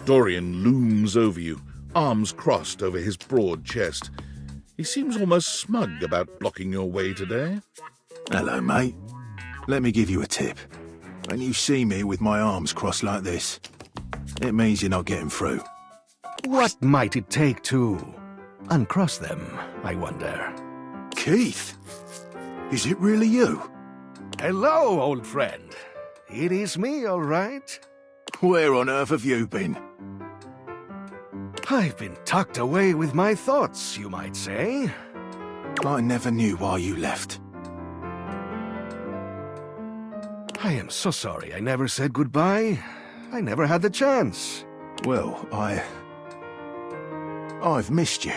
Dorian looms over you, arms crossed over his broad chest. He seems almost smug about blocking your way today. Hello, mate. Let me give you a tip. When you see me with my arms crossed like this, it means you're not getting through. What might it take to uncross them, I wonder? Keith? Is it really you? Hello, old friend. It is me, all right. Where on earth have you been? I've been tucked away with my thoughts, you might say. I never knew why you left. I am so sorry I never said goodbye. I never had the chance. Well, I've missed you.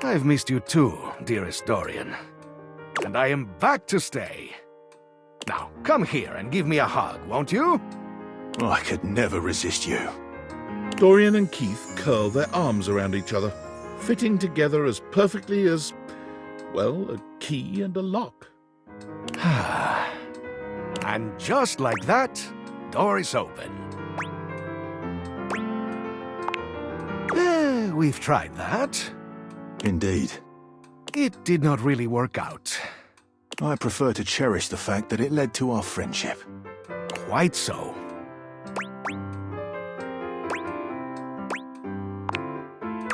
I've missed you too, dearest Dorian. And I am back to stay. Now, come here and give me a hug, won't you? I could never resist you. Dorian and Keith curl their arms around each other, fitting together as perfectly as, well, a key and a lock. And just like that, door is open. We've tried that. Indeed. It did not really work out. I prefer to cherish the fact that it led to our friendship. Quite so.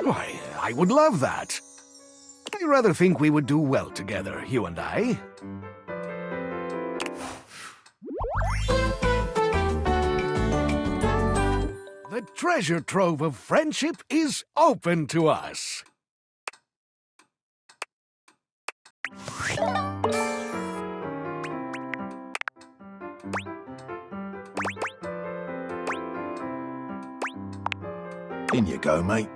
Why, I would love that. I rather think we would do well together, you and I. The treasure trove of friendship is open to us. In you go, mate.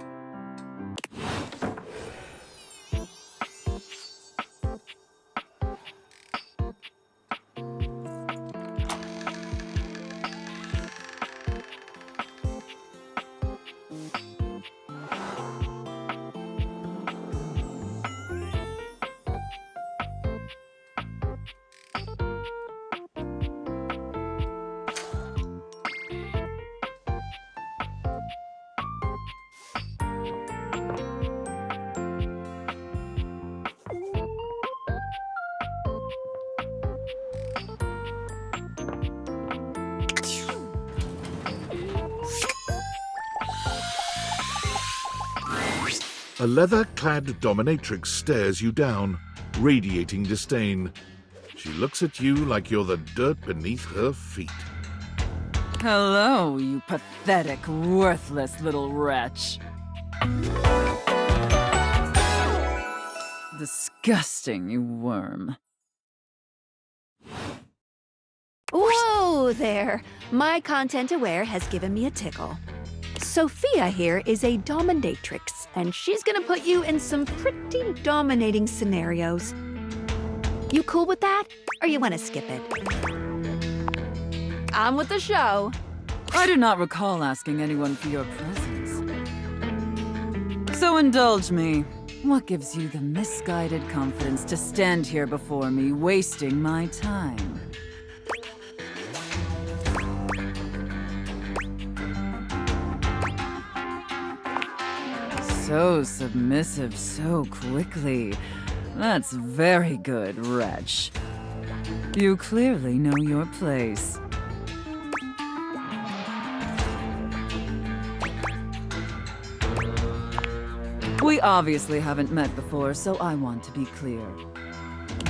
A leather-clad dominatrix stares you down, radiating disdain. She looks at you like you're the dirt beneath her feet. Hello, you pathetic, worthless little wretch. Disgusting, you worm. Whoa there! My content aware has given me a tickle. Sophia here is a dominatrix, and she's gonna put you in some pretty dominating scenarios. You cool with that, or you wanna skip it? On with the show. I do not recall asking anyone for your presence. So indulge me. What gives you the misguided confidence to stand here before me, wasting my time? So submissive so quickly. That's very good, wretch. You clearly know your place. We obviously haven't met before, so I want to be clear.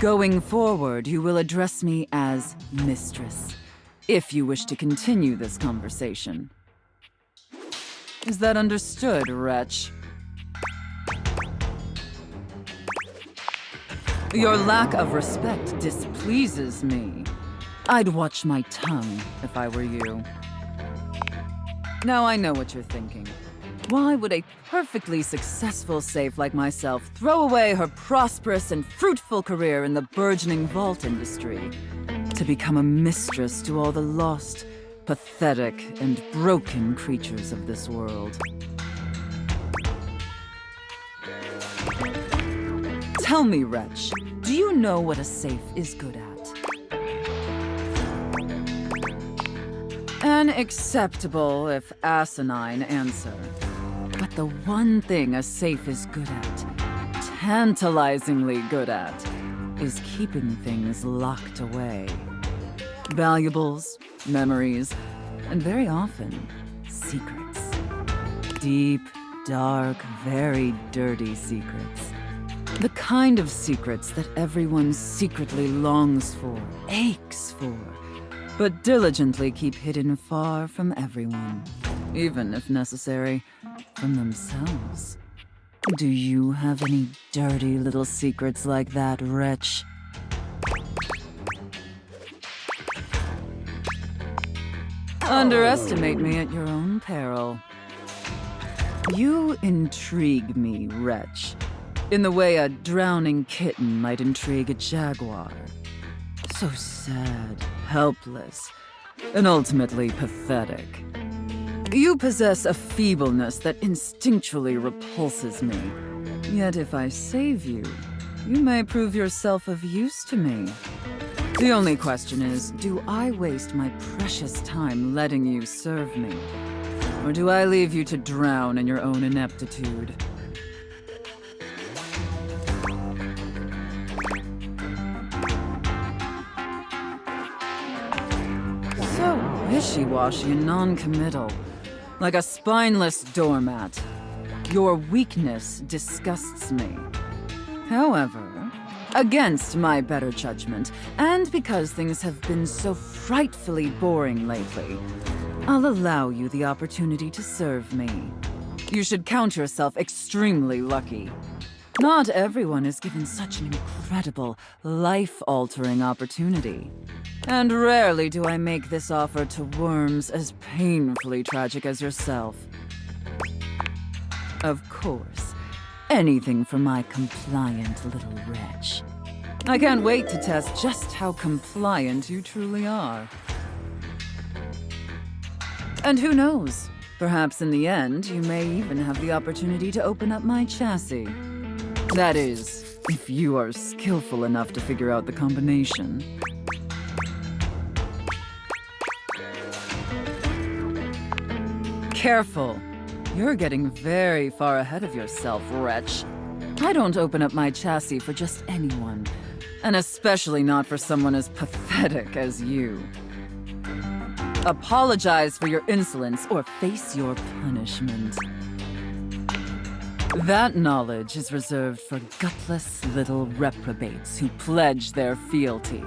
Going forward, you will address me as Mistress, if you wish to continue this conversation. Is that understood, wretch? Your lack of respect displeases me. I'd watch my tongue if I were you. Now I know what you're thinking. Why would a perfectly successful safe like myself throw away her prosperous and fruitful career in the burgeoning vault industry to become a mistress to all the lost, pathetic, and broken creatures of this world? Tell me, wretch, do you know what a safe is good at? An acceptable, if asinine, answer. But the one thing a safe is good at, tantalizingly good at, is keeping things locked away. Valuables, memories, and very often, secrets. Deep, dark, very dirty secrets. The kind of secrets that everyone secretly longs for, aches for, but diligently keep hidden far from everyone, even if necessary, from themselves. Do you have any dirty little secrets like that, wretch? Underestimate me at your own peril. You intrigue me, wretch, in the way a drowning kitten might intrigue a jaguar. So sad, helpless, and ultimately pathetic. You possess a feebleness that instinctually repulses me. Yet if I save you, you may prove yourself of use to me. The only question is, do I waste my precious time letting you serve me? Or do I leave you to drown in your own ineptitude? So wishy-washy and non-committal, like a spineless doormat. Your weakness disgusts me. However, against my better judgment, and because things have been so frightfully boring lately, I'll allow you the opportunity to serve me. You should count yourself extremely lucky. Not everyone is given such an incredible, life-altering opportunity. And rarely do I make this offer to worms as painfully tragic as yourself. Of course, anything for my compliant little wretch. I can't wait to test just how compliant you truly are. And who knows? Perhaps in the end, you may even have the opportunity to open up my chassis. That is, if you are skillful enough to figure out the combination. Careful. You're getting very far ahead of yourself, wretch. I don't open up my chassis for just anyone, and especially not for someone as pathetic as you. Apologize for your insolence or face your punishment. That knowledge is reserved for gutless little reprobates who pledge their fealty.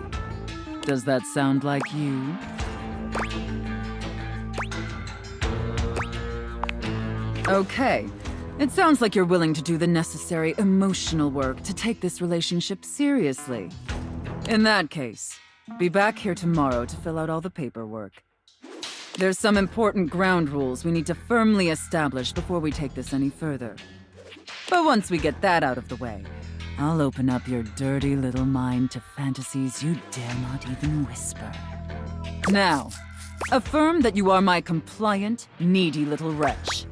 Does that sound like you? Okay. It sounds like you're willing to do the necessary emotional work to take this relationship seriously. In that case, be back here tomorrow to fill out all the paperwork. There's some important ground rules we need to firmly establish before we take this any further. But once we get that out of the way, I'll open up your dirty little mind to fantasies you dare not even whisper. Now, affirm that you are my compliant, needy little wretch.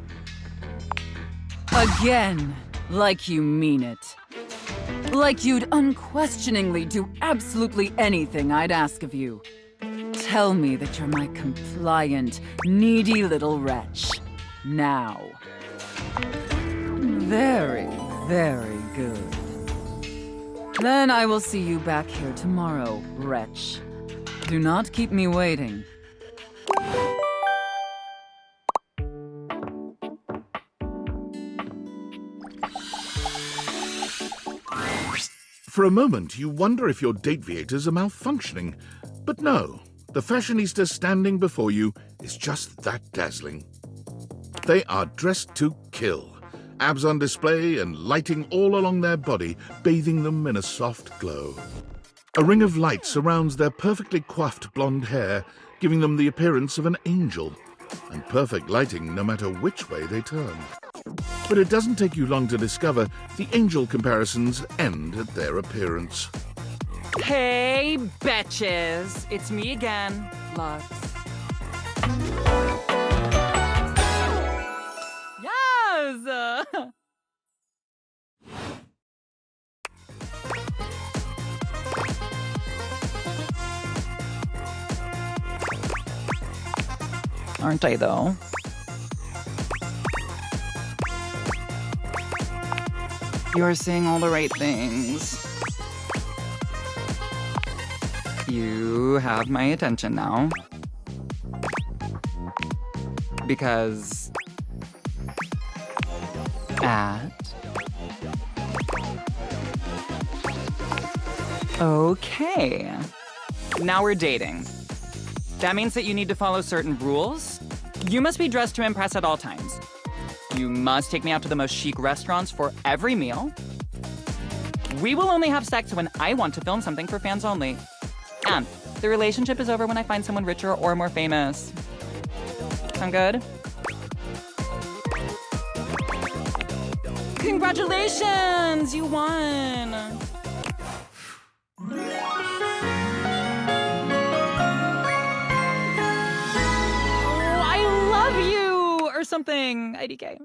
Again, like you mean it. Like you'd unquestioningly do absolutely anything I'd ask of you. Tell me that you're my compliant, needy little wretch. Now. Very, very good. Then I will see you back here tomorrow, wretch. Do not keep me waiting. For a moment, you wonder if your Dateviators are malfunctioning. But no, the fashionista standing before you is just that dazzling. They are dressed to kill, abs on display and lighting all along their body, bathing them in a soft glow. A ring of light surrounds their perfectly coiffed blonde hair, giving them the appearance of an angel, and perfect lighting no matter which way they turn. But it doesn't take you long to discover the angel comparisons end at their appearance. Hey, betches! It's me again, Lux. Yes! aren't I, though? You're saying all the right things. You have my attention now. Because... Okay. Now we're dating. That means that you need to follow certain rules. You must be dressed to impress at all times. You must take me out to the most chic restaurants for every meal. We will only have sex when I want to film something for fans only. And the relationship is over when I find someone richer or more famous. Sound good? Congratulations! You won! Or something, IDK.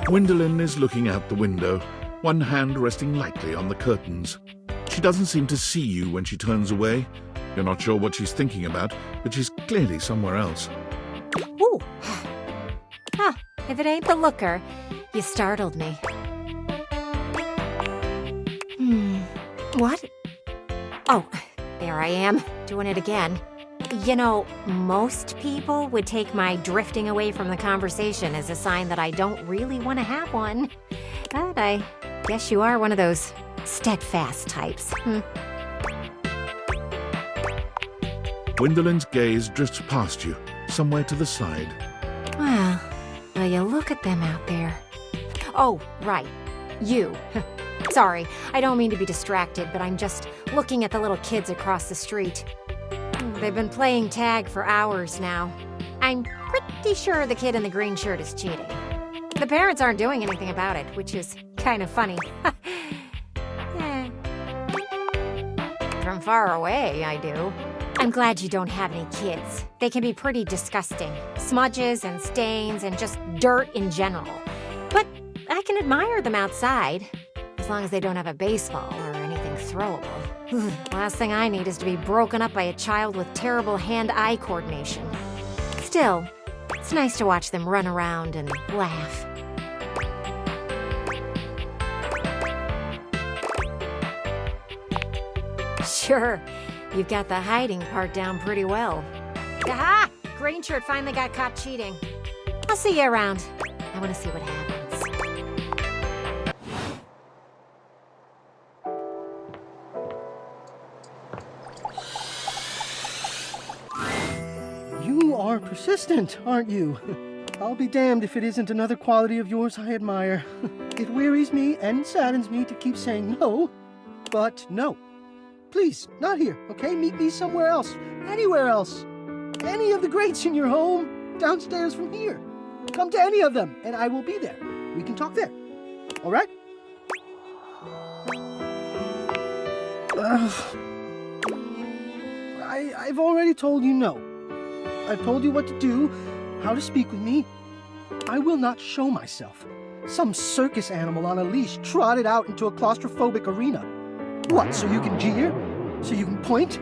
Gwendolyn is looking out the window, one hand resting lightly on the curtains. She doesn't seem to see you when she turns away. You're not sure what she's thinking about, but she's clearly somewhere else. Ooh. Huh. If it ain't the looker, you startled me. What? Oh, there I am, doing it again. You know, most people would take my drifting away from the conversation as a sign that I don't really want to have one. But I guess you are one of those steadfast types. Gwendolyn's gaze drifts past you, somewhere to the side. Well, will you look at them out there? Oh, right. You. Sorry, I don't mean to be distracted, but I'm just looking at the little kids across the street. They've been playing tag for hours now. I'm pretty sure the kid in the green shirt is cheating. The parents aren't doing anything about it, which is kind of funny. From far away, I do. I'm glad you don't have any kids. They can be pretty disgusting. Smudges and stains and just dirt in general. But I can admire them outside, as long as they don't have a baseball or anything throwable. Last thing I need is to be broken up by a child with terrible hand-eye coordination. Still, it's nice to watch them run around and laugh. Sure, you've got the hiding part down pretty well. Aha! Green shirt finally got caught cheating. I'll see you around. I want to see what happens. You are persistent, aren't you? I'll be damned if it isn't another quality of yours I admire. It wearies me and saddens me to keep saying no, but no. Please, not here, okay? Meet me somewhere else. Anywhere else. Any of the greats in your home, downstairs from here. Come to any of them, and I will be there. We can talk there. All right? I've already told you no. I've told you what to do, how to speak with me. I will not show myself. Some circus animal on a leash trotted out into a claustrophobic arena. What, so you can jeer? So you can point?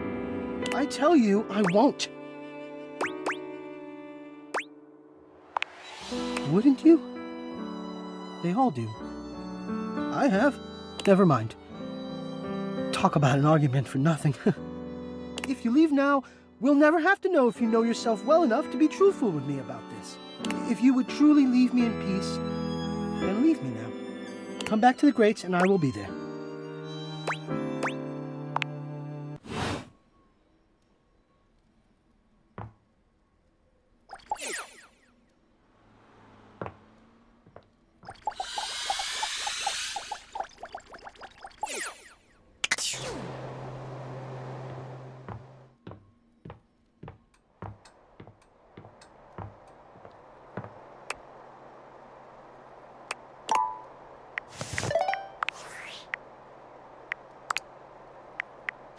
I tell you, I won't. Wouldn't you? They all do. I have. Never mind. Talk about an argument for nothing. If you leave now, we'll never have to know if you know yourself well enough to be truthful with me about this. If you would truly leave me in peace, then leave me now. Come back to the greats and I will be there.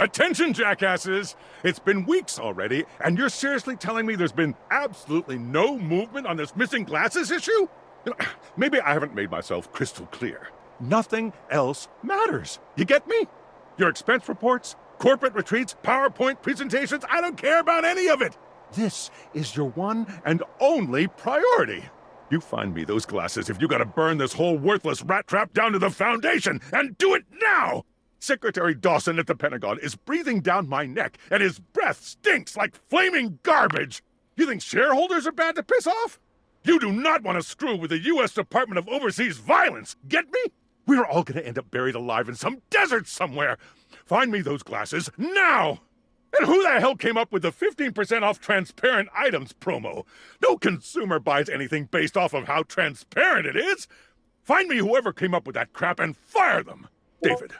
Attention, jackasses! It's been weeks already, and you're seriously telling me there's been absolutely no movement on this missing glasses issue? You know, maybe I haven't made myself crystal clear. Nothing else matters. You get me? Your expense reports, corporate retreats, PowerPoint presentations, I don't care about any of it! This is your one and only priority. You find me those glasses if you gotta burn this whole worthless rat trap down to the foundation, and do it now! Secretary Dawson at the Pentagon is breathing down my neck, and his breath stinks like flaming garbage! You think shareholders are bad to piss off? You do not want to screw with the U.S. Department of Overseas Violence, get me? We're all gonna end up buried alive in some desert somewhere! Find me those glasses, now! And who the hell came up with the 15% off transparent items promo? No consumer buys anything based off of how transparent it is! Find me whoever came up with that crap and fire them! David.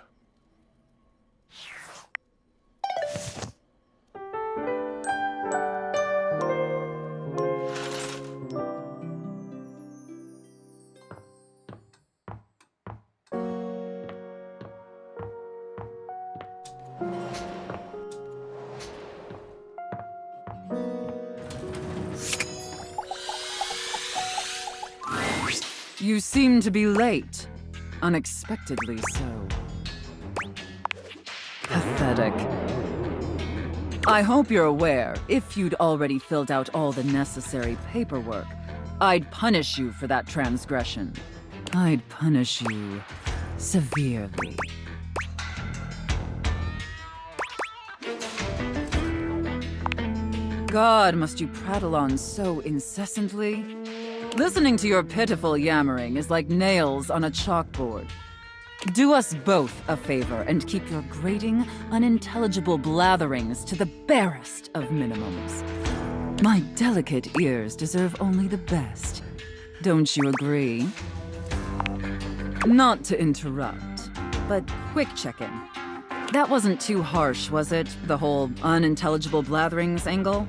You seem to be late. Unexpectedly so. Pathetic. I hope you're aware, if you'd already filled out all the necessary paperwork, I'd punish you for that transgression. I'd punish you severely. God, must you prattle on so incessantly? Listening to your pitiful yammering is like nails on a chalkboard. Do us both a favor and keep your grating, unintelligible blatherings to the barest of minimums. My delicate ears deserve only the best. Don't you agree? Not to interrupt, but quick check-in. That wasn't too harsh, was it? The whole unintelligible blatherings angle?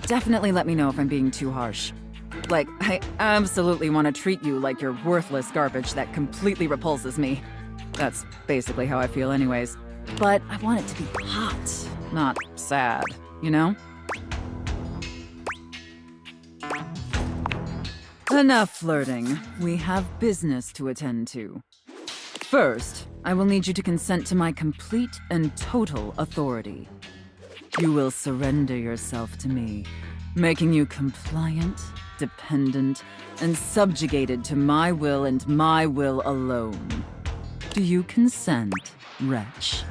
Definitely let me know if I'm being too harsh. Like, I absolutely want to treat you like you're worthless garbage that completely repulses me. That's basically how I feel anyways. But I want it to be hot, not sad, you know? Enough flirting. We have business to attend to. First, I will need you to consent to my complete and total authority. You will surrender yourself to me, making you compliant, dependent, and subjugated to my will and my will alone. Do you consent, wretch?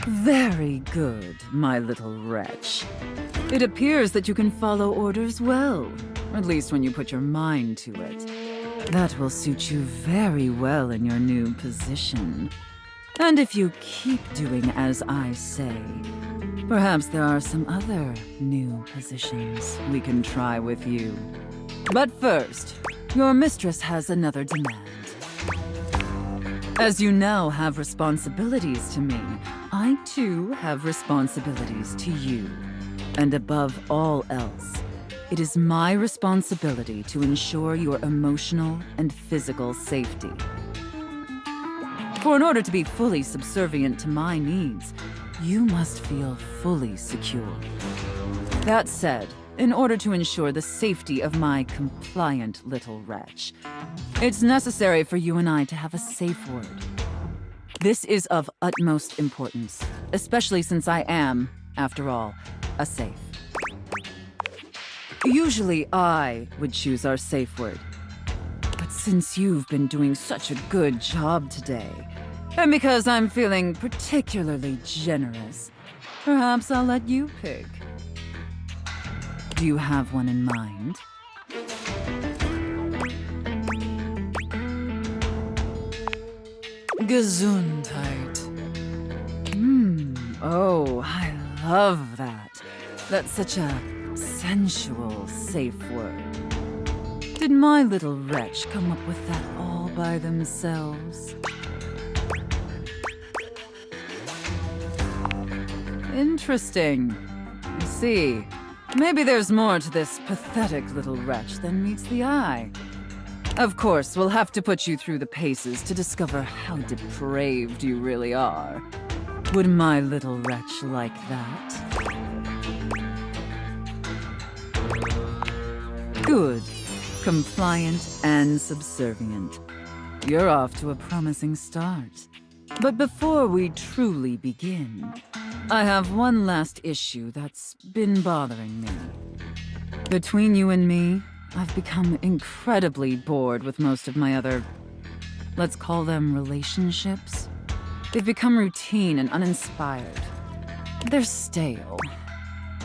Very good, my little wretch. It appears that you can follow orders well, at least when you put your mind to it. That will suit you very well in your new position. And if you keep doing as I say, perhaps there are some other new positions we can try with you. But first, your mistress has another demand. As you now have responsibilities to me, I too have responsibilities to you. And above all else, it is my responsibility to ensure your emotional and physical safety. For in order to be fully subservient to my needs, you must feel fully secure. That said, in order to ensure the safety of my compliant little wretch, it's necessary for you and I to have a safe word. This is of utmost importance, especially since I am, after all, a safe. Usually I would choose our safe word. But since you've been doing such a good job today, and because I'm feeling particularly generous, perhaps I'll let you pick. Do you have one in mind? Gesundheit. Oh, I love that. That's such a sensual, safe word. Did my little wretch come up with that all by themselves? Interesting. I see. Maybe there's more to this pathetic little wretch than meets the eye. Of course, we'll have to put you through the paces to discover how depraved you really are. Would my little wretch like that? Good. Compliant and subservient. You're off to a promising start. But before we truly begin, I have one last issue that's been bothering me. Between you and me, I've become incredibly bored with most of my other, let's call them relationships. They've become routine and uninspired. They're stale.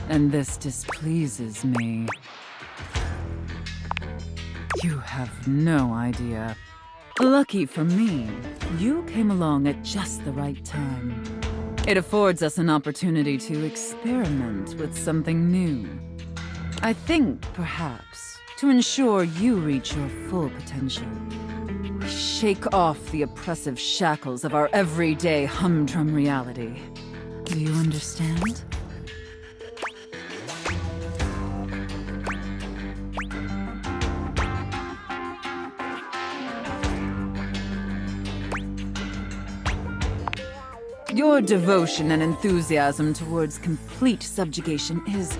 And this displeases me. You have no idea. Lucky for me, you came along at just the right time. It affords us an opportunity to experiment with something new. I think, perhaps, to ensure you reach your full potential, we shake off the oppressive shackles of our everyday humdrum reality. Do you understand? Your devotion and enthusiasm towards complete subjugation is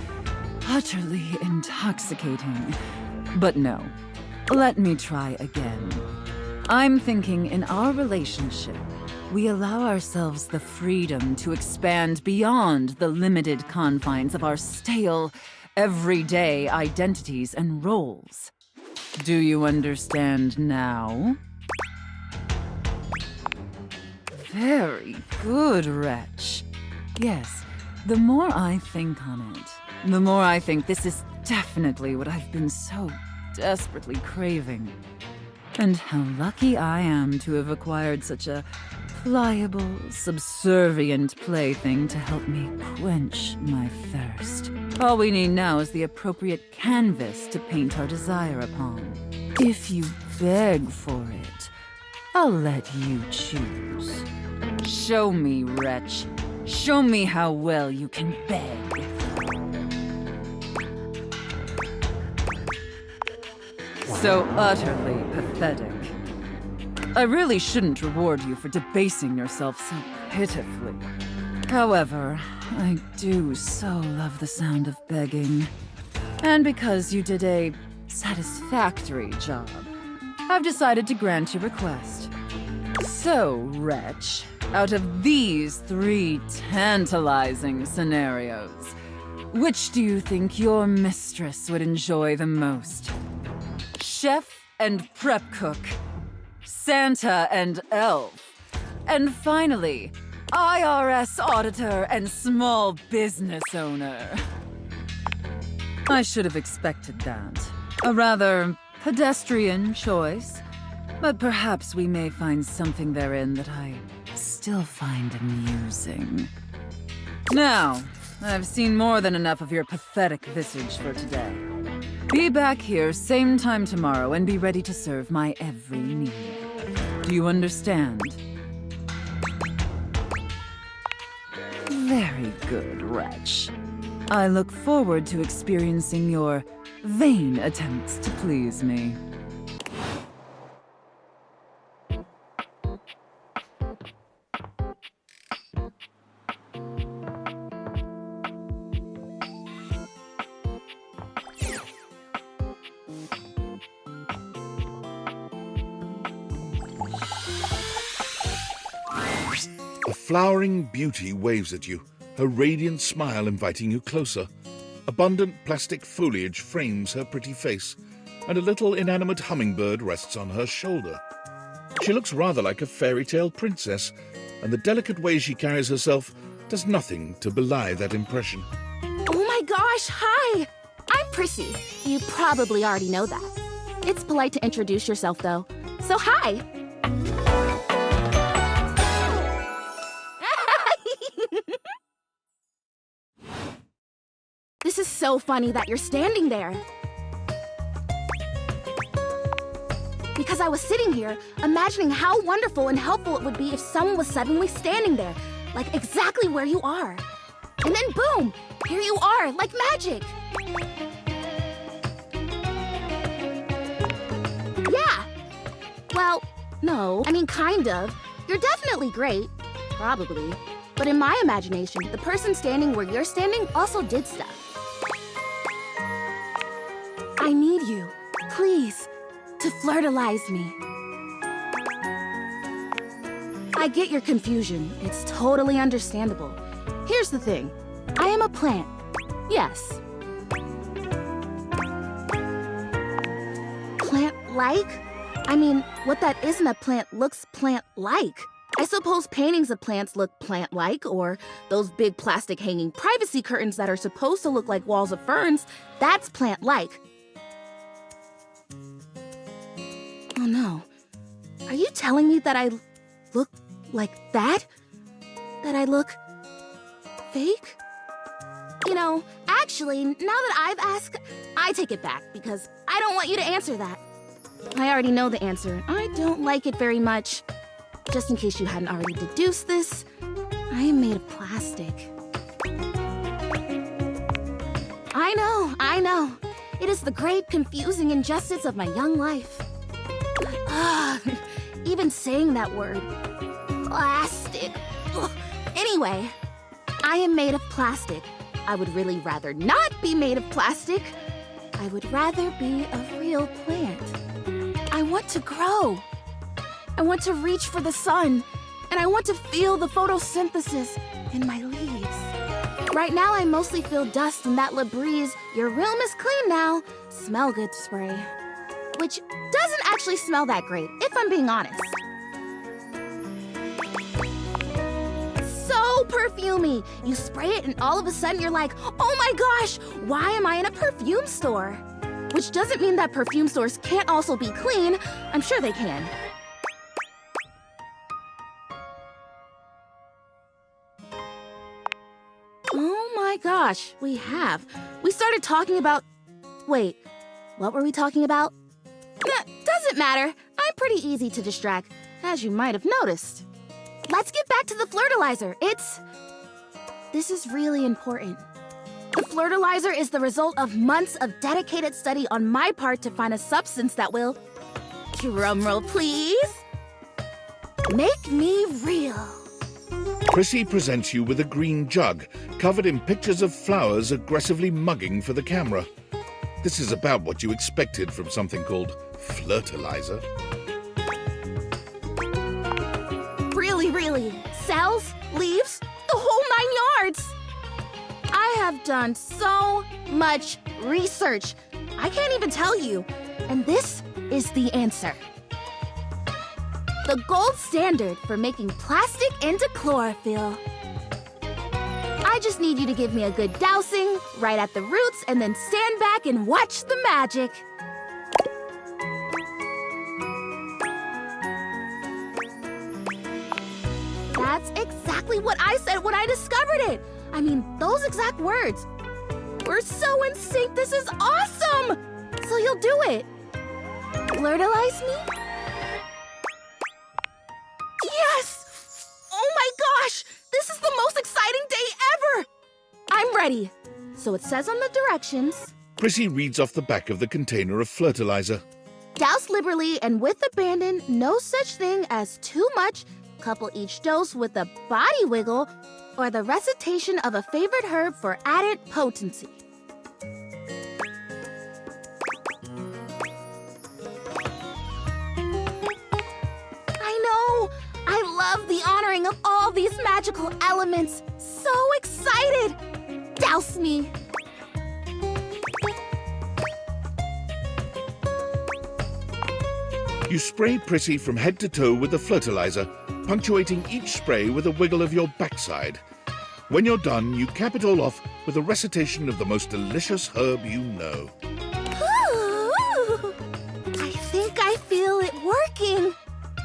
utterly intoxicating. But no, let me try again. I'm thinking in our relationship, we allow ourselves the freedom to expand beyond the limited confines of our stale, everyday identities and roles. Do you understand now? Very good, wretch. Yes, the more I think on it, the more I think this is definitely what I've been so desperately craving. And how lucky I am to have acquired such a pliable, subservient plaything to help me quench my thirst. All we need now is the appropriate canvas to paint our desire upon. If you beg for it, I'll let you choose. Show me, wretch. Show me how well you can beg. So utterly pathetic. I really shouldn't reward you for debasing yourself so pitifully. However, I do so love the sound of begging. And because you did a satisfactory job, I've decided to grant your request. So, wretch, out of these 3 tantalizing scenarios, which do you think your mistress would enjoy the most? Chef and prep cook, Santa and elf, and finally, IRS auditor and small business owner. I should have expected that. A rather pedestrian choice, but perhaps we may find something therein that I still find amusing. Now, I've seen more than enough of your pathetic visage for today. Be back here same time tomorrow and be ready to serve my every need. Do you understand? Very good, wretch. I look forward to experiencing your vain attempts to please me. A flowering beauty waves at you, her radiant smile inviting you closer. Abundant plastic foliage frames her pretty face, and a little inanimate hummingbird rests on her shoulder. She looks rather like a fairy tale princess, and the delicate way she carries herself does nothing to belie that impression. Oh my gosh, hi! I'm Prissy. You probably already know that. It's polite to introduce yourself, though. So hi! This is so funny that you're standing there. Because I was sitting here, imagining how wonderful and helpful it would be if someone was suddenly standing there, like exactly where you are. And then boom, here you are, like magic. Yeah, Well, no. I mean, kind of. You're definitely great. Probably. But in my imagination, the person standing where you're standing also did stuff. I need you, please, to flirtalize me. I get your confusion. It's totally understandable. Here's the thing. I am a plant. Yes. Plant-like? I mean, what that isn't a plant looks plant-like. I suppose paintings of plants look plant-like, or those big plastic hanging privacy curtains that are supposed to look like walls of ferns, that's plant-like. Oh no. Are you telling me that I look like that? That I look fake? You know, actually, now that I've asked, I take it back because I don't want you to answer that. I already know the answer. I don't like it very much. Just in case you hadn't already deduced this, I am made of plastic. I know. It is the great, confusing injustice of my young life. Even saying that word. Plastic. Ugh. Anyway, I am made of plastic. I would really rather not be made of plastic. I would rather be a real plant. I want to grow. I want to reach for the sun. And I want to feel the photosynthesis in my leaves. Right now, I mostly feel dust in that Labreeze, your room is clean now, smell good spray. Which doesn't actually smell that great, if I'm being honest. So perfumey. You spray it and all of a sudden you're like, oh my gosh, why am I in a perfume store? Which doesn't mean that perfume stores can't also be clean. I'm sure they can. Oh my gosh, we have. We started talking about... Wait, what were we talking about? Doesn't matter. I'm pretty easy to distract, as you might have noticed. Let's get back to the flirtalizer. This is really important. The flirtalizer is the result of months of dedicated study on my part to find a substance that will... Drumroll, please. Make me real. Prissy presents you with a green jug, covered in pictures of flowers aggressively mugging for the camera. This is about what you expected from something called flirtalizer. Really. Cells, leaves, the whole 9 yards. I have done so much research. I can't even tell you. And this is the answer. The gold standard for making plastic into chlorophyll. I just need you to give me a good dousing right at the roots and then stand back and watch the magic. That's exactly what I said when I discovered it. I mean, those exact words. We're so in sync, this is awesome! So you'll do it. Flirtalize me? Yes! Oh my gosh! This is the most exciting day ever! I'm ready. So it says on the directions... Prissy reads off the back of the container of flirtalizer. Douse liberally and with abandon, no such thing as too much. Couple each dose with a body wiggle or the recitation of a favorite herb for added potency. I know! I love the honoring of all these magical elements. So excited! Douse me! You spray Prissy from head to toe with the flirtalizer, punctuating each spray with a wiggle of your backside. When you're done, you cap it all off with a recitation of the most delicious herb you know. Ooh, I think I feel it working.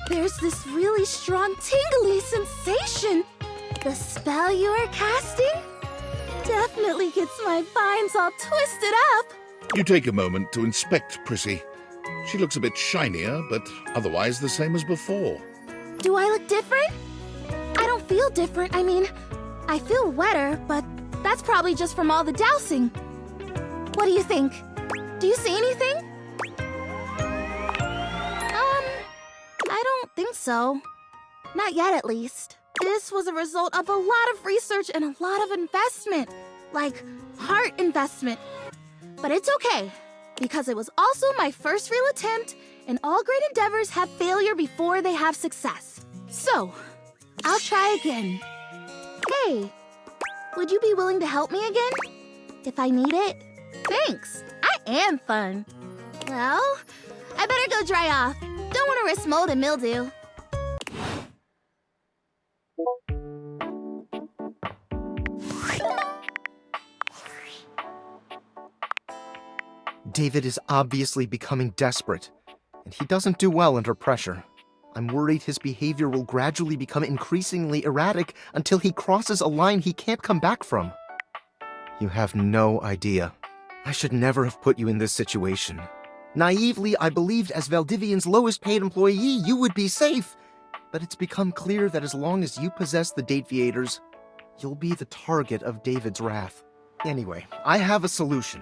There's this really strong tingly sensation. The spell you are casting definitely gets my vines all twisted up. You take a moment to inspect Prissy. She looks a bit shinier, but otherwise the same as before. Do I look different? I don't feel different. I mean, I feel wetter, but that's probably just from all the dousing. What do you think? Do you see anything? so. Not yet, at least. This was a result of a lot of research and a lot of investment. Like, heart investment. But it's okay, because it was also my first real attempt, and all great endeavors have failure before they have success. So, I'll try again. Hey, would you be willing to help me again? If I need it? Thanks, I am fun. Well, I better go dry off. Don't want to risk mold and mildew. David is obviously becoming desperate, and he doesn't do well under pressure. I'm worried his behavior will gradually become increasingly erratic until he crosses a line he can't come back from. You have no idea. I should never have put you in this situation. Naively, I believed as Valdivian's lowest paid employee, you would be safe. But it's become clear that as long as you possess the Dateviators, you'll be the target of David's wrath. Anyway, I have a solution.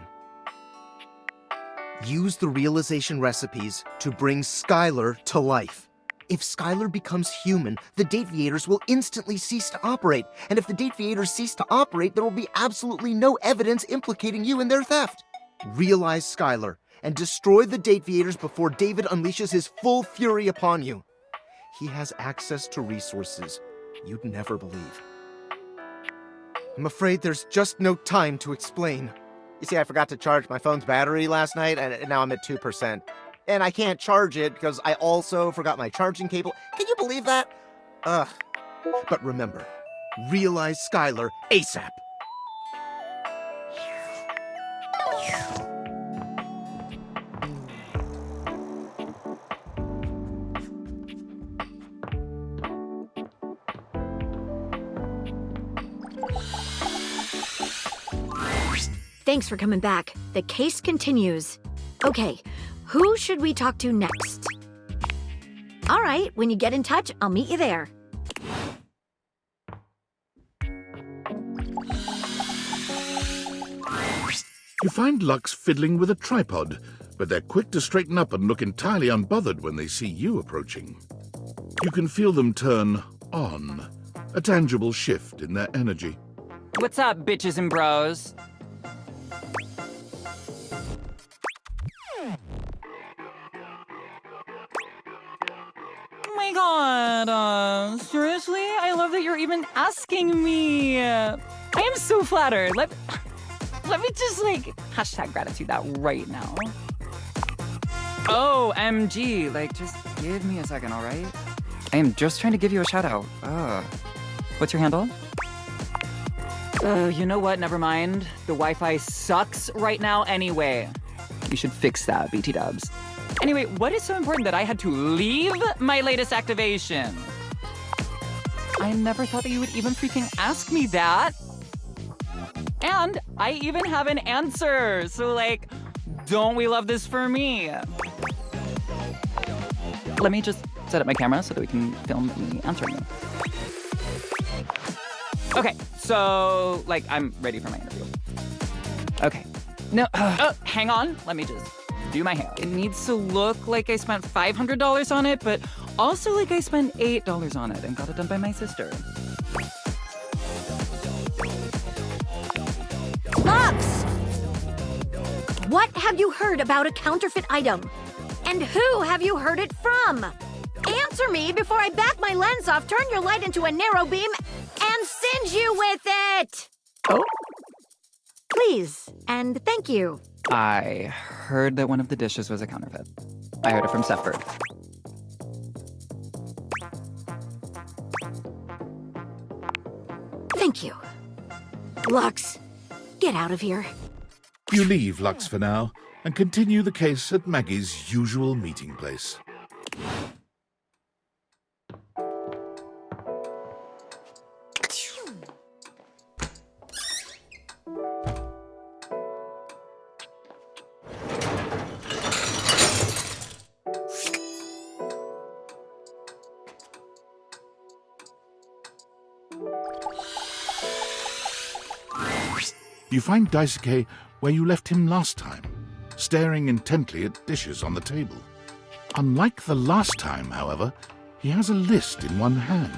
Use the realization recipes to bring Skylar to life. If Skylar becomes human, the Dateviators will instantly cease to operate. And if the Dateviators cease to operate, there will be absolutely no evidence implicating you in their theft. Realize Skylar and destroy the Dateviators before David unleashes his full fury upon you. He has access to resources you'd never believe. I'm afraid there's just no time to explain. You see, I forgot to charge my phone's battery last night, and now I'm at 2%. And I can't charge it because I also forgot my charging cable. Can you believe that? Ugh. But remember, realize Skylar ASAP. Thanks for coming back. The case continues. Okay, who should we talk to next? All right, when you get in touch, I'll meet you there. You find Lux fiddling with a tripod, but they're quick to straighten up and look entirely unbothered when they see you approaching. You can feel them turn on, a tangible shift in their energy. What's up, bitches and bros? Oh my god, seriously? I love that you're even asking me. I am so flattered. Let me just, hashtag gratitude that right now. Oh, MG, just give me a second, all right? I am just trying to give you a shout out. What's your handle? You know what? Never mind. The Wi-Fi sucks right now anyway. You should fix that, BT dubs. Anyway, what is so important that I had to leave my latest activation? I never thought that you would even freaking ask me that. And I even have an answer. So, don't we love this for me? Let me just set up my camera so that we can film me answering them. Okay, so, I'm ready for my interview. Okay. No, hang on. Let me just do my hair. It needs to look like I spent $500 on it, but also like I spent $8 on it and got it done by my sister. Lux! What have you heard about a counterfeit item? And who have you heard it from? Answer me before I back my lens off, turn your light into a narrow beam, and singe you with it! Oh? Please, and thank you. I heard that one of the dishes was a counterfeit. I heard it from Sefford. Thank you. Lux, get out of here. You leave Lux for now and continue the case at Maggie's usual meeting place. You find Daisuke where you left him last time, staring intently at dishes on the table. Unlike the last time, however, He has a list in one hand.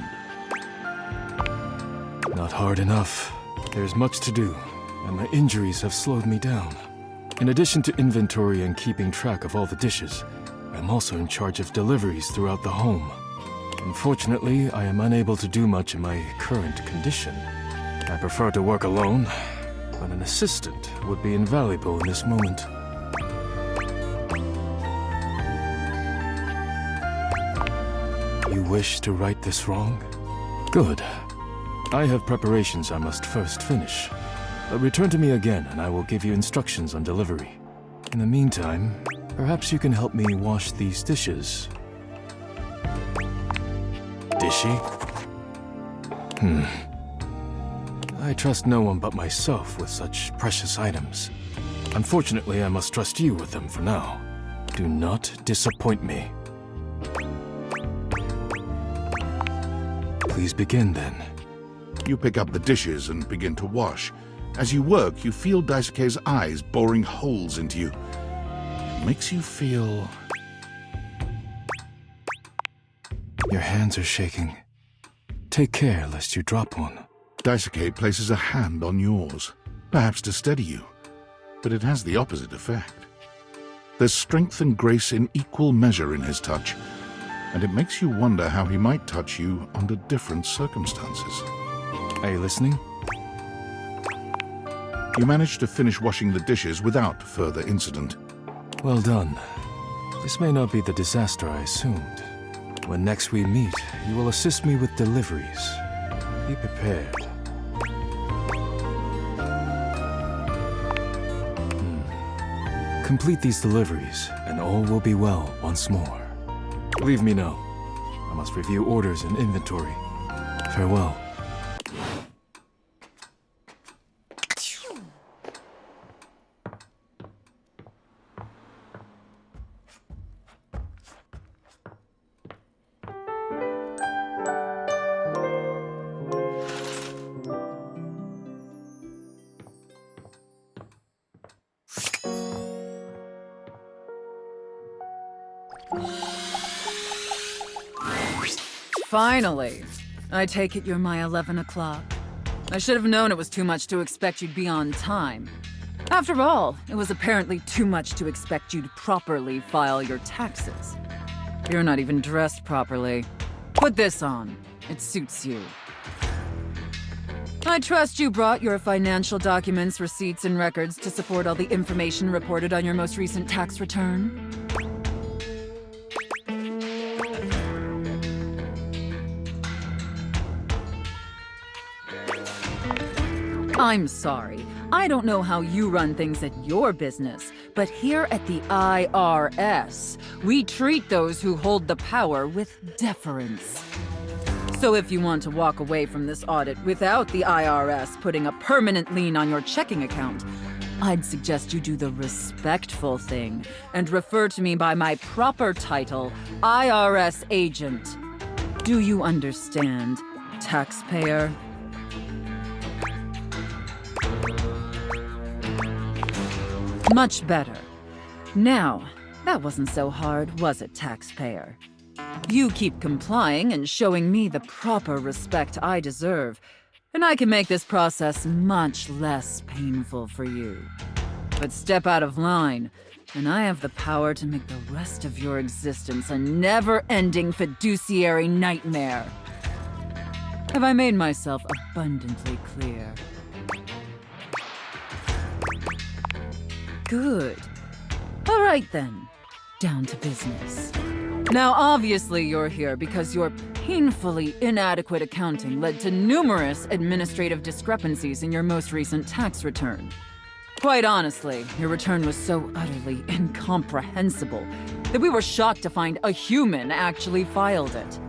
Not hard enough. There's much to do, and my injuries have slowed me down. In addition to inventory and keeping track of all the dishes, I'm also in charge of deliveries throughout the home. Unfortunately, I am unable to do much in my current condition. I prefer to work alone, but an assistant would be invaluable in this moment. You wish to right this wrong? Good. I have preparations I must first finish. Return to me again and I will give you instructions on delivery. In the meantime, perhaps you can help me wash these dishes. Dishy? I trust no one but myself with such precious items. Unfortunately, I must trust you with them for now. Do not disappoint me. Please begin then. You pick up the dishes and begin to wash. As you work, you feel Daisuke's eyes boring holes into you. It makes you feel... Your hands are shaking. Take care lest you drop one. Daisuke places a hand on yours, perhaps to steady you, but it has the opposite effect. There's strength and grace in equal measure in his touch, and it makes you wonder how he might touch you under different circumstances. Are you listening? You manage to finish washing the dishes without further incident. Well done. This may not be the disaster I assumed. When next we meet, you will assist me with deliveries. Be prepared. Complete these deliveries, and all will be well once more. Leave me now. I must review orders and inventory. Farewell. Finally. I take it you're my 11 o'clock. I should have known it was too much to expect you'd be on time. After all, it was apparently too much to expect you'd properly file your taxes. You're not even dressed properly. Put this on. It suits you. I trust you brought your financial documents, receipts, and records to support all the information reported on your most recent tax return. I'm sorry. I don't know how you run things at your business, but here at the IRS, we treat those who hold the power with deference. So if you want to walk away from this audit without the IRS putting a permanent lien on your checking account, I'd suggest you do the respectful thing and refer to me by my proper title, IRS agent. Do you understand, taxpayer? Much better. Now, that wasn't so hard, was it, taxpayer? You keep complying and showing me the proper respect I deserve, and I can make this process much less painful for you. But step out of line, and I have the power to make the rest of your existence a never-ending fiduciary nightmare. Have I made myself abundantly clear? Good. All right then. Down to business. Now, obviously you're here because your painfully inadequate accounting led to numerous administrative discrepancies in your most recent tax return. Quite honestly, your return was so utterly incomprehensible that we were shocked to find a human actually filed it.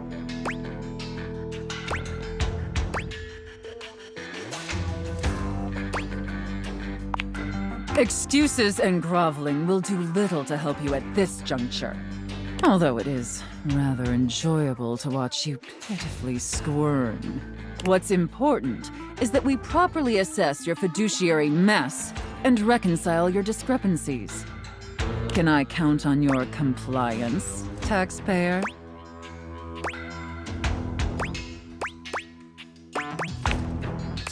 Excuses and groveling will do little to help you at this juncture. Although it is rather enjoyable to watch you pitifully squirm. What's important is that we properly assess your fiduciary mess and reconcile your discrepancies. Can I count on your compliance, taxpayer?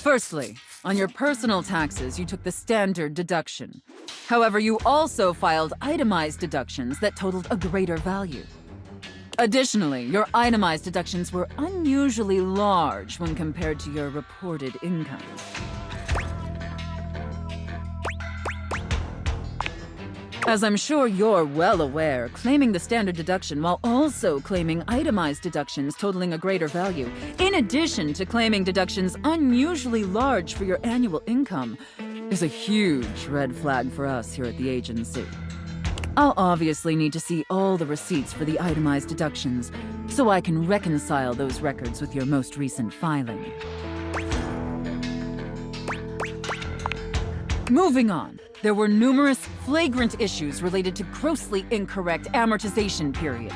Firstly, on your personal taxes, you took the standard deduction. However, you also filed itemized deductions that totaled a greater value. Additionally, your itemized deductions were unusually large when compared to your reported income. As I'm sure you're well aware, claiming the standard deduction while also claiming itemized deductions totaling a greater value, in addition to claiming deductions unusually large for your annual income, is a huge red flag for us here at the agency. I'll obviously need to see all the receipts for the itemized deductions, so I can reconcile those records with your most recent filing. Moving on, there were numerous flagrant issues related to grossly incorrect amortization periods.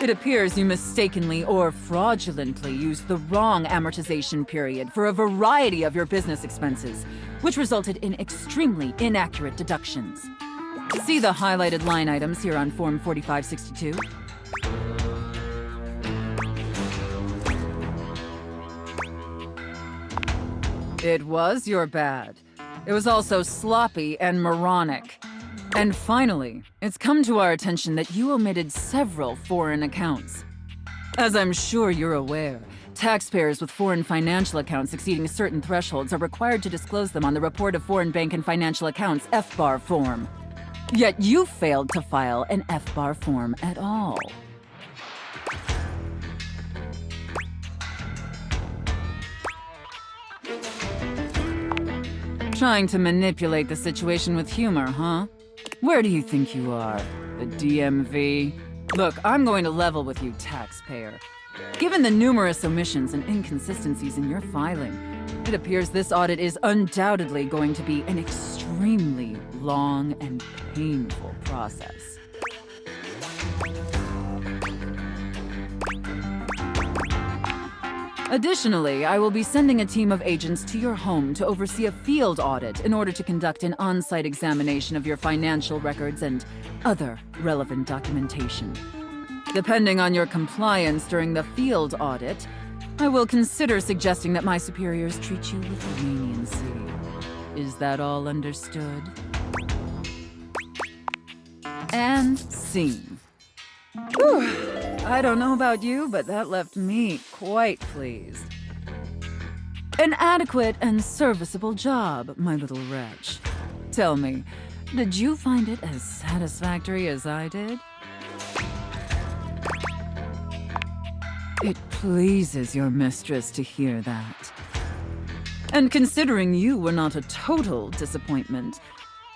It appears you mistakenly or fraudulently used the wrong amortization period for a variety of your business expenses, which resulted in extremely inaccurate deductions. See the highlighted line items here on Form 4562. It was your bad. It was also sloppy and moronic. And finally, it's come to our attention that you omitted several foreign accounts. As I'm sure you're aware, taxpayers with foreign financial accounts exceeding certain thresholds are required to disclose them on the Report of Foreign Bank and Financial Accounts FBAR form. Yet you failed to file an FBAR form at all. Trying to manipulate the situation with humor, huh? Where do you think you are? The DMV? Look, I'm going to level with you, taxpayer. Given the numerous omissions and inconsistencies in your filing, it appears this audit is undoubtedly going to be an extremely long and painful process. Additionally, I will be sending a team of agents to your home to oversee a field audit in order to conduct an on-site examination of your financial records and other relevant documentation. Depending on your compliance during the field audit, I will consider suggesting that my superiors treat you with leniency. Is that all understood? And scene. Whew. I don't know about you, but that left me quite pleased. An adequate and serviceable job, my little wretch. Tell me, did you find it as satisfactory as I did? It pleases your mistress to hear that. And considering you were not a total disappointment,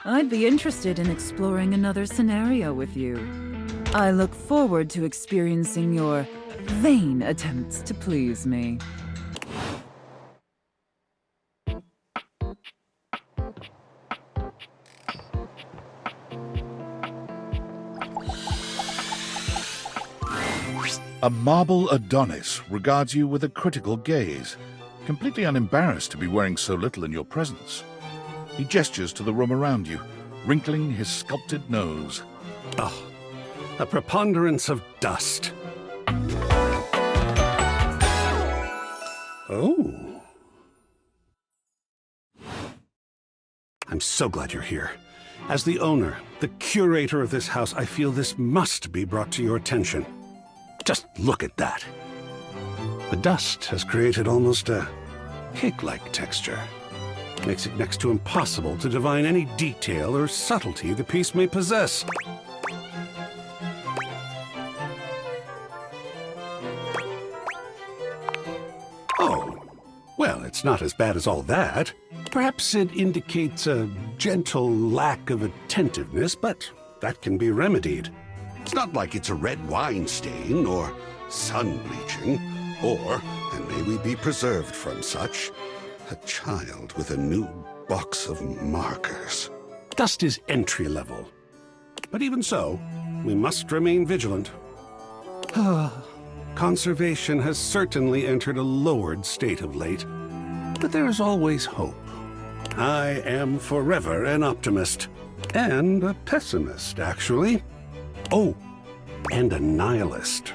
I'd be interested in exploring another scenario with you. I look forward to experiencing your vain attempts to please me. A marble Adonis regards you with a critical gaze, completely unembarrassed to be wearing so little in your presence. He gestures to the room around you, wrinkling his sculpted nose. Oh, a preponderance of dust. Oh. I'm so glad you're here. As the owner, the curator of this house, I feel this must be brought to your attention. Just look at that. The dust has created almost a cake-like texture. Makes it next to impossible to divine any detail or subtlety the piece may possess. Oh, well, it's not as bad as all that. Perhaps it indicates a gentle lack of attentiveness, but that can be remedied. It's not like it's a red wine stain or sun bleaching, or, and may we be preserved from such, a child with a new box of markers. Dust is entry level. But even so, we must remain vigilant. Conservation has certainly entered a lowered state of late, but there is always hope. I am forever an optimist. And a pessimist, actually. Oh, and a nihilist.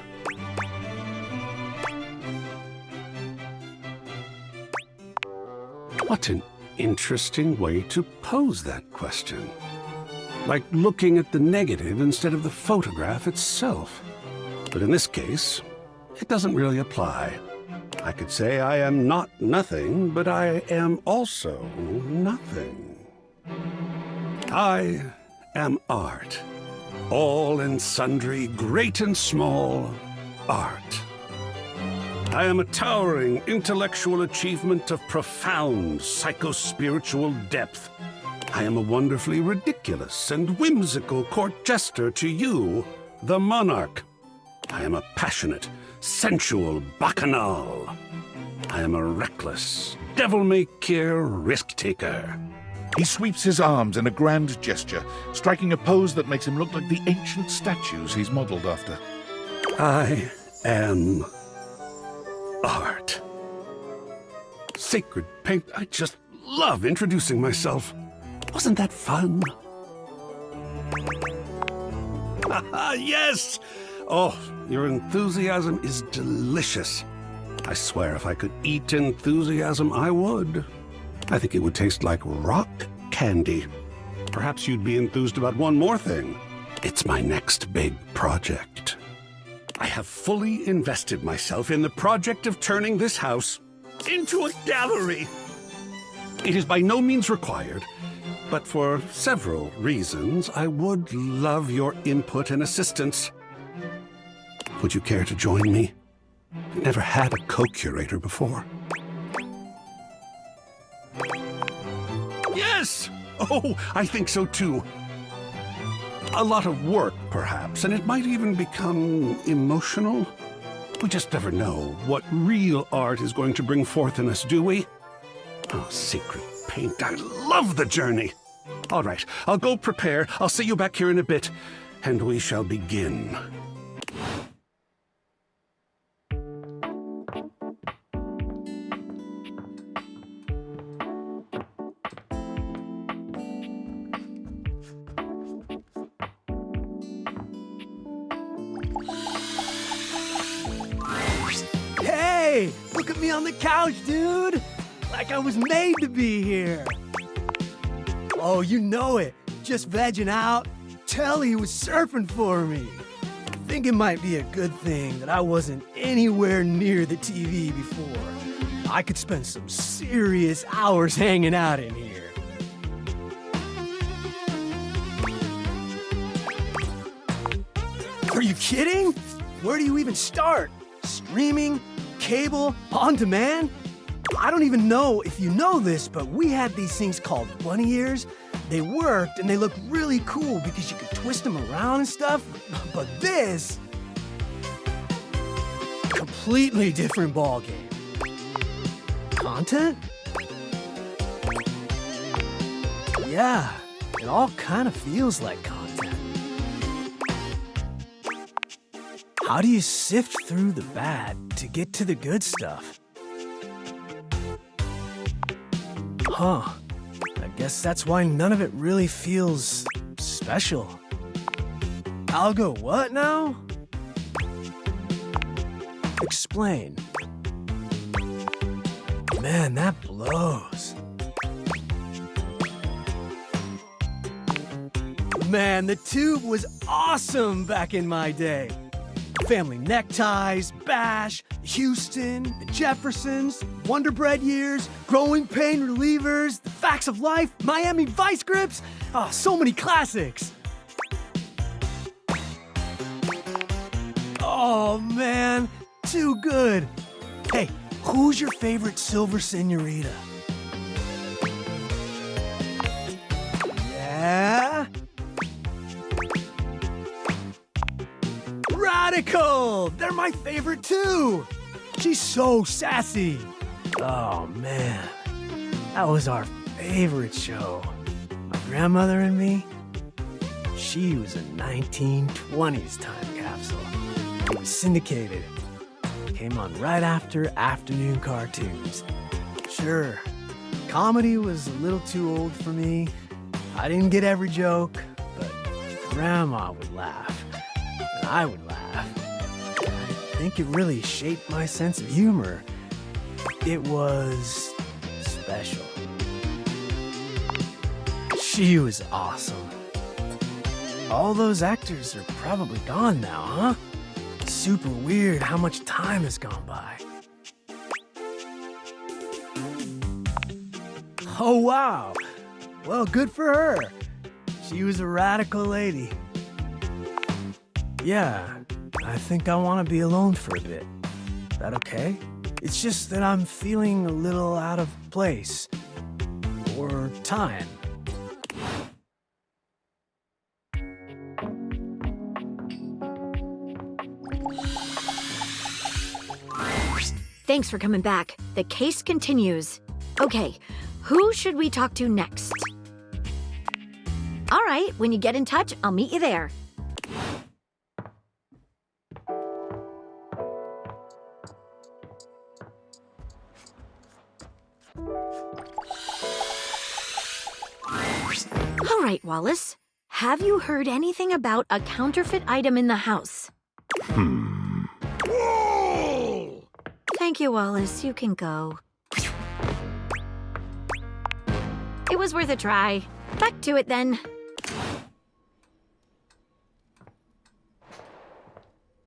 What an interesting way to pose that question. Like looking at the negative instead of the photograph itself. But in this case, it doesn't really apply. I could say I am not nothing, but I am also nothing. I am art. All and sundry, great and small, art. I am a towering intellectual achievement of profound psycho-spiritual depth. I am a wonderfully ridiculous and whimsical court jester to you, the monarch. I am a passionate, sensual bacchanal. I am a reckless, devil-may-care risk-taker. He sweeps his arms in a grand gesture, striking a pose that makes him look like the ancient statues he's modeled after. I am art. Sacred paint, I just love introducing myself. Wasn't that fun? Yes! Oh, your enthusiasm is delicious. I swear if I could eat enthusiasm, I would. I think it would taste like rock candy. Perhaps you'd be enthused about one more thing. It's my next big project. I have fully invested myself in the project of turning this house into a gallery. It is by no means required, but for several reasons, I would love your input and assistance. Would you care to join me? I've never had a co-curator before. Yes! Oh, I think so too. A lot of work, perhaps, and it might even become emotional. We just never know what real art is going to bring forth in us, do we? Oh, secret paint, I love the journey. All right, I'll go prepare. I'll see you back here in a bit, and we shall begin. Hey, look at me on the couch, dude. Like I was made to be here. Oh, you know it. Just vegging out. Telly was surfing for me. I think it might be a good thing that I wasn't anywhere near the TV before. I could spend some serious hours hanging out in here. Are you kidding? Where do you even start? Streaming? Cable? On demand? I don't even know if you know this, but we had these things called bunny ears. They worked and they looked really cool because you could twist them around and stuff. But this, completely different ballgame. Content? Yeah, it all kind of feels like content. How do you sift through the bad to get to the good stuff? Huh. I guess that's why none of it really feels special. I'll go what now? Explain. Man, that blows. Man, the tube was awesome back in my day. Family Neckties, Bash, Houston, the Jeffersons, Wonder Bread years, Growing Pain Relievers, The Facts of Life, Miami Vice Grips. Oh, so many classics. Oh man, too good. Hey, who's your favorite Silver Senorita? Yeah? Radical! They're my favorite too! She's so sassy. Oh man, that was our favorite show. My grandmother and me, she was a 1920s time capsule. It was syndicated. Came on right after afternoon cartoons. Sure, comedy was a little too old for me. I didn't get every joke, but Grandma would laugh, and I would laugh. I think it really shaped my sense of humor. It was special. She was awesome. All those actors are probably gone now, huh? Super weird how much time has gone by. Oh, wow. Well, good for her. She was a radical lady. Yeah, I think I want to be alone for a bit. That okay? It's just that I'm feeling a little out of place. Or time. Thanks for coming back. The case continues. Okay, who should we talk to next? All right, when you get in touch, I'll meet you there. All right, Wallace. Have you heard anything about a counterfeit item in the house? Thank you, Wallace. You can go. It was worth a try. Back to it, then.